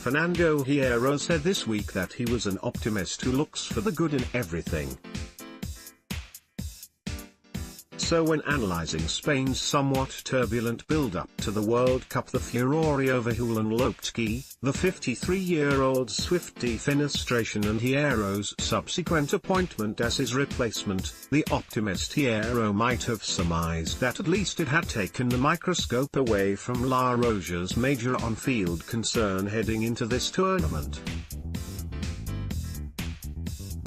Fernando Hierro said this week that he was an optimist who looks for the good in everything. So when analysing Spain's somewhat turbulent build-up to the World Cup, the furore over Julen Lopetegui, the 53-year-old's swift defenestration and Hierro's subsequent appointment as his replacement, the optimist Hierro might have surmised that at least it had taken the microscope away from La Roja's major on-field concern heading into this tournament.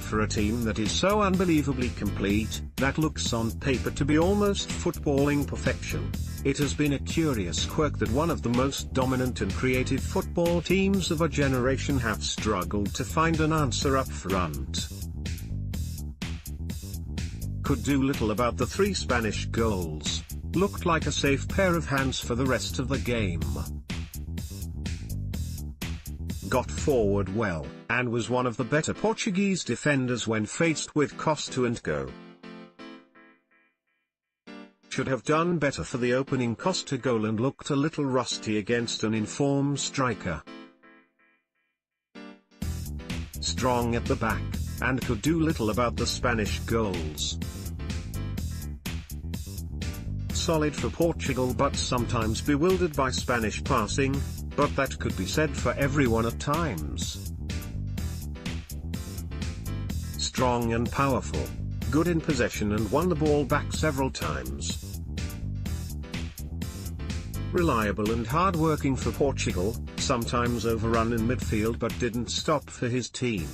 For a team that is so unbelievably complete, that looks on paper to be almost footballing perfection, it has been a curious quirk that one of the most dominant and creative football teams of a generation have struggled to find an answer up front. Could do little about the 3 Spanish goals, looked like a safe pair of hands for the rest of the game. Got forward well, and was one of the better Portuguese defenders when faced with Costa and Go. Should have done better for the opening Costa goal and looked a little rusty against an informed striker. Strong at the back, and could do little about the Spanish goals. Solid for Portugal but sometimes bewildered by Spanish passing, but that could be said for everyone at times. Strong and powerful, good in possession and won the ball back several times. Reliable and hard-working for Portugal, sometimes overrun in midfield but didn't stop for his team.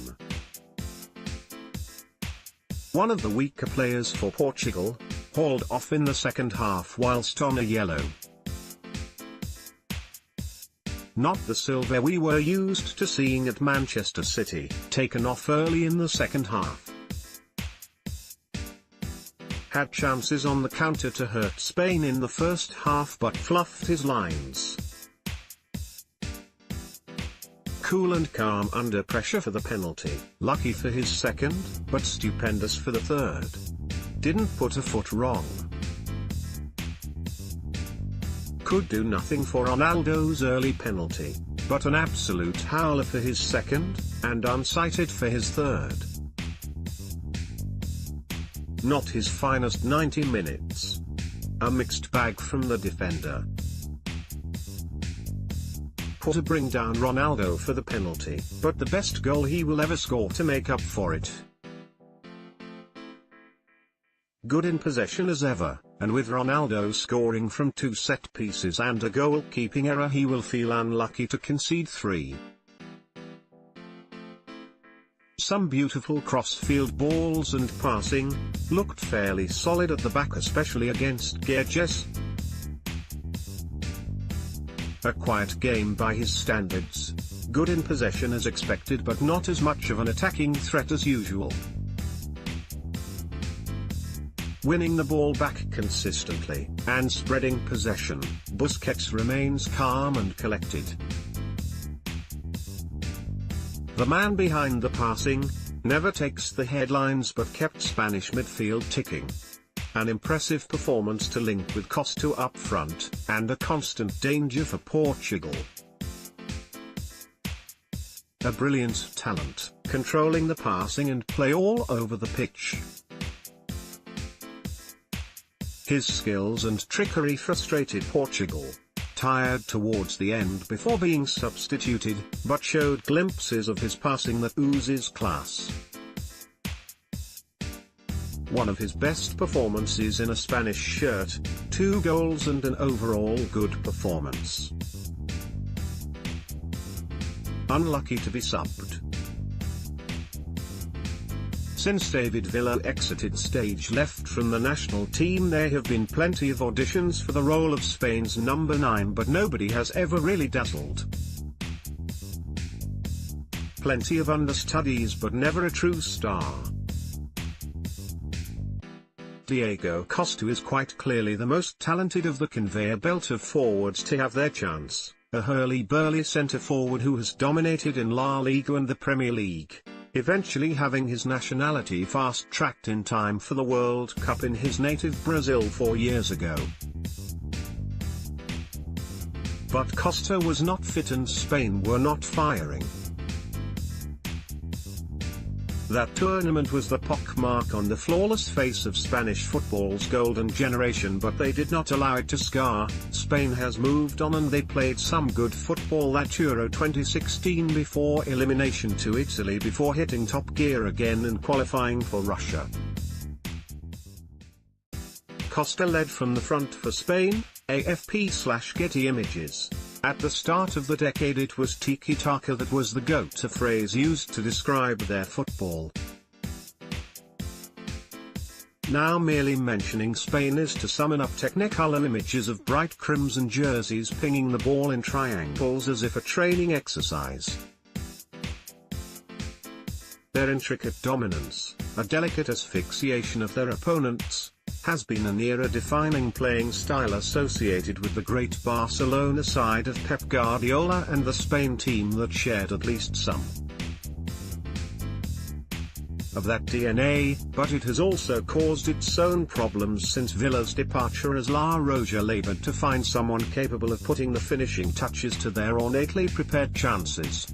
One of the weaker players for Portugal, hauled off in the second half whilst on a yellow. Not the silver we were used to seeing at Manchester City, taken off early in the second half. Had chances on the counter to hurt Spain in the first half but fluffed his lines. Cool and calm under pressure for the penalty, lucky for his second, but stupendous for the third. Didn't put a foot wrong. Could do nothing for Ronaldo's early penalty, but an absolute howler for his second, and unsighted for his third. Not his finest 90 minutes. A mixed bag from the defender. Poor to bring down Ronaldo for the penalty, but the best goal he will ever score to make up for it. Good in possession as ever, and with Ronaldo scoring from 2 set pieces and a goalkeeping error he will feel unlucky to concede 3. Some beautiful cross-field balls and passing, looked fairly solid at the back especially against Gerges. A quiet game by his standards, good in possession as expected but not as much of an attacking threat as usual. Winning the ball back consistently, and spreading possession, Busquets remains calm and collected. The man behind the passing, never takes the headlines but kept Spanish midfield ticking. An impressive performance to link with Costa up front, and a constant danger for Portugal. A brilliant talent, controlling the passing and play all over the pitch. His skills and trickery frustrated Portugal, tired towards the end before being substituted, but showed glimpses of his passing that oozes class. One of his best performances in a Spanish shirt, 2 goals and an overall good performance. Unlucky to be subbed. Since David Villa exited stage left from the national team there have been plenty of auditions for the role of Spain's number 9 but nobody has ever really dazzled. Plenty of understudies but never a true star. Diego Costa is quite clearly the most talented of the conveyor belt of forwards to have their chance, a hurly-burly centre-forward who has dominated in La Liga and the Premier League, eventually having his nationality fast-tracked in time for the World Cup in his native Brazil 4 years ago. But Costa was not fit and Spain were not firing. That tournament was the pockmark on the flawless face of Spanish football's golden generation, but they did not allow it to scar. Spain has moved on and they played some good football at Euro 2016 before elimination to Italy before hitting top gear again and qualifying for Russia. Costa led from the front for Spain, AFP/Getty Images. At the start of the decade it was tiki-taka that was the GOAT, a phrase used to describe their football. Now merely mentioning Spain is to summon up Technicolor images of bright crimson jerseys pinging the ball in triangles as if a training exercise. Their intricate dominance, a delicate asphyxiation of their opponents, has been an era-defining playing style associated with the great Barcelona side of Pep Guardiola and the Spain team that shared at least some of that DNA, but it has also caused its own problems since Villa's departure as La Roja laboured to find someone capable of putting the finishing touches to their ornately prepared chances.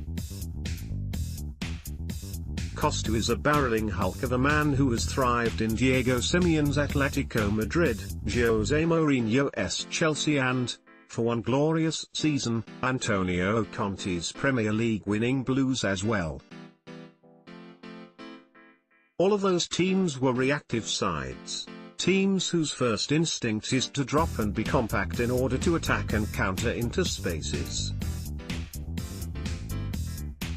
Costa is a barreling hulk of a man who has thrived in Diego Simeone's Atletico Madrid, Jose Mourinho's Chelsea and, for one glorious season, Antonio Conte's Premier League winning Blues as well. All of those teams were reactive sides, teams whose first instinct is to drop and be compact in order to attack and counter into spaces.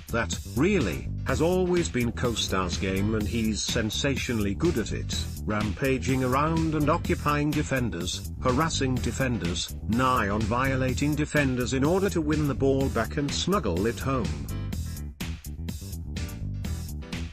That, really, has always been Costa's game and he's sensationally good at it, rampaging around and occupying defenders, harassing defenders, nigh on violating defenders in order to win the ball back and smuggle it home.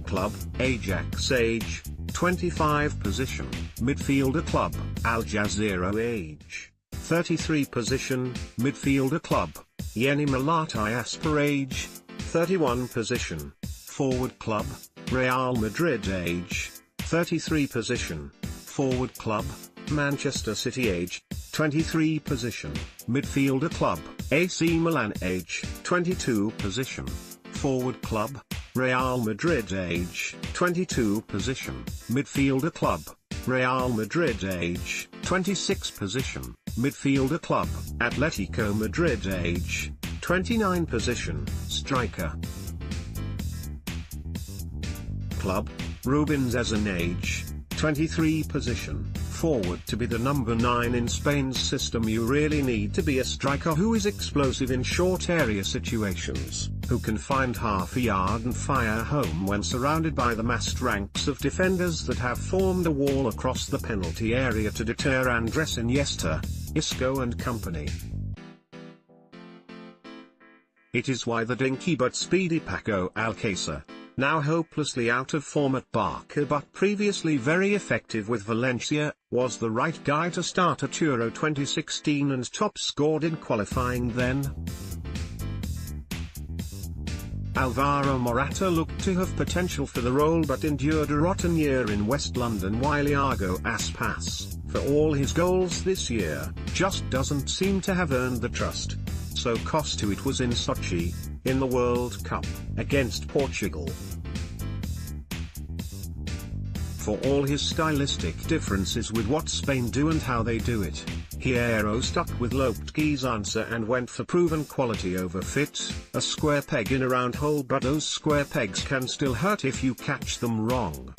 Club, Ajax age, 25 position, midfielder club, Al Jazeera age, 33 position, midfielder club, Yeni Malatya Spor age, 31 position, forward club, Real Madrid age, 33 position, forward club, Manchester City age, 23 position, midfielder club, AC Milan age, 22 position, forward club, Real Madrid age, 22 position, midfielder club, Real Madrid age, 26 position, midfielder club, Atletico Madrid age, 29 position, striker. Club, Rubens as an age, 23 position, forward. To be the number 9 in Spain's system you really need to be a striker who is explosive in short area situations, who can find half a yard and fire home when surrounded by the massed ranks of defenders that have formed a wall across the penalty area to deter Andres Iniesta, Isco and company. It is why the dinky but speedy Paco Alcácer, now hopelessly out of form at Barca but previously very effective with Valencia, was the right guy to start at Euro 2016 and top scored in qualifying then. Alvaro Morata looked to have potential for the role but endured a rotten year in West London, while Iago Aspas, for all his goals this year, just doesn't seem to have earned the trust. So Costa it was in Sochi, in the World Cup, against Portugal. For all his stylistic differences with what Spain do and how they do it, Hierro stuck with Lopetegui's answer and went for proven quality over fit, a square peg in a round hole, but those square pegs can still hurt if you catch them wrong.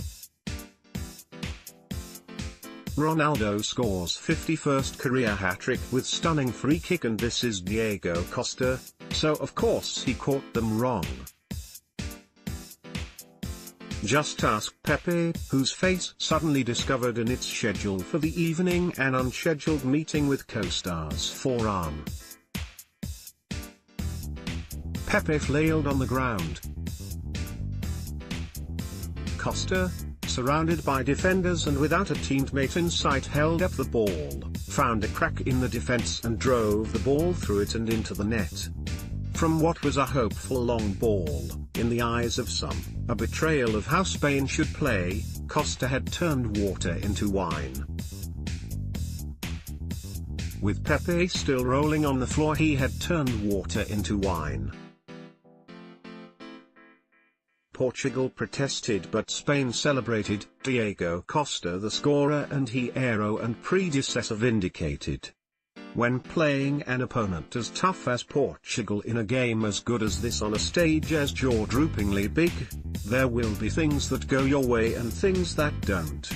Ronaldo scores 51st career hat-trick with stunning free kick, and this is Diego Costa, so of course he caught them wrong. Just ask Pepe, whose face suddenly discovered in its schedule for the evening an unscheduled meeting with Costa's forearm. Pepe flailed on the ground. Costa, surrounded by defenders and without a teammate in sight, held up the ball, found a crack in the defense and drove the ball through it and into the net. From what was a hopeful long ball, in the eyes of some, a betrayal of how Spain should play, Costa had turned water into wine. With Pepe still rolling on the floor, he had turned water into wine. Portugal protested but Spain celebrated. Diego Costa the scorer and Hierro and predecessor vindicated. When playing an opponent as tough as Portugal in a game as good as this on a stage as jaw-droopingly big, there will be things that go your way and things that don't.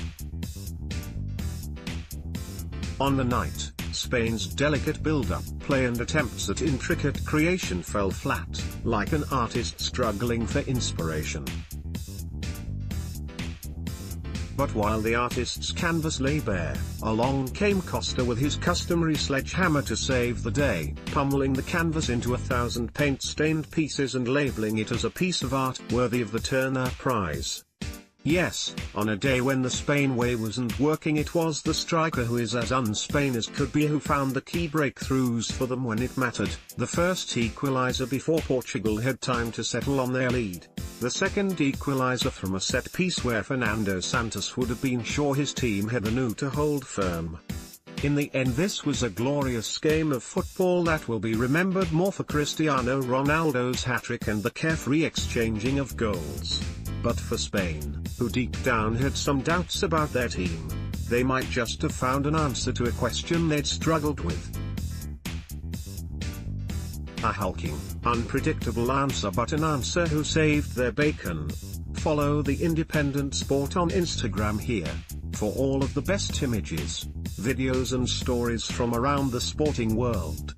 On the night, Spain's delicate build-up play and attempts at intricate creation fell flat, like an artist struggling for inspiration. But while the artist's canvas lay bare, along came Costa with his customary sledgehammer to save the day, pummeling the canvas into 1,000 paint-stained pieces and labeling it as a piece of art worthy of the Turner Prize. Yes, on a day when the Spain way wasn't working, it was the striker who is as un-Spain as could be who found the key breakthroughs for them when it mattered, the first equaliser before Portugal had time to settle on their lead, the second equaliser from a set piece where Fernando Santos would have been sure his team had the new to hold firm. In the end, this was a glorious game of football that will be remembered more for Cristiano Ronaldo's hat-trick and the carefree exchanging of goals. But for Spain, who deep down had some doubts about their team, they might just have found an answer to a question they'd struggled with. A hulking, unpredictable answer, but an answer who saved their bacon. Follow The Independent Sport on Instagram here, for all of the best images, videos and stories from around the sporting world.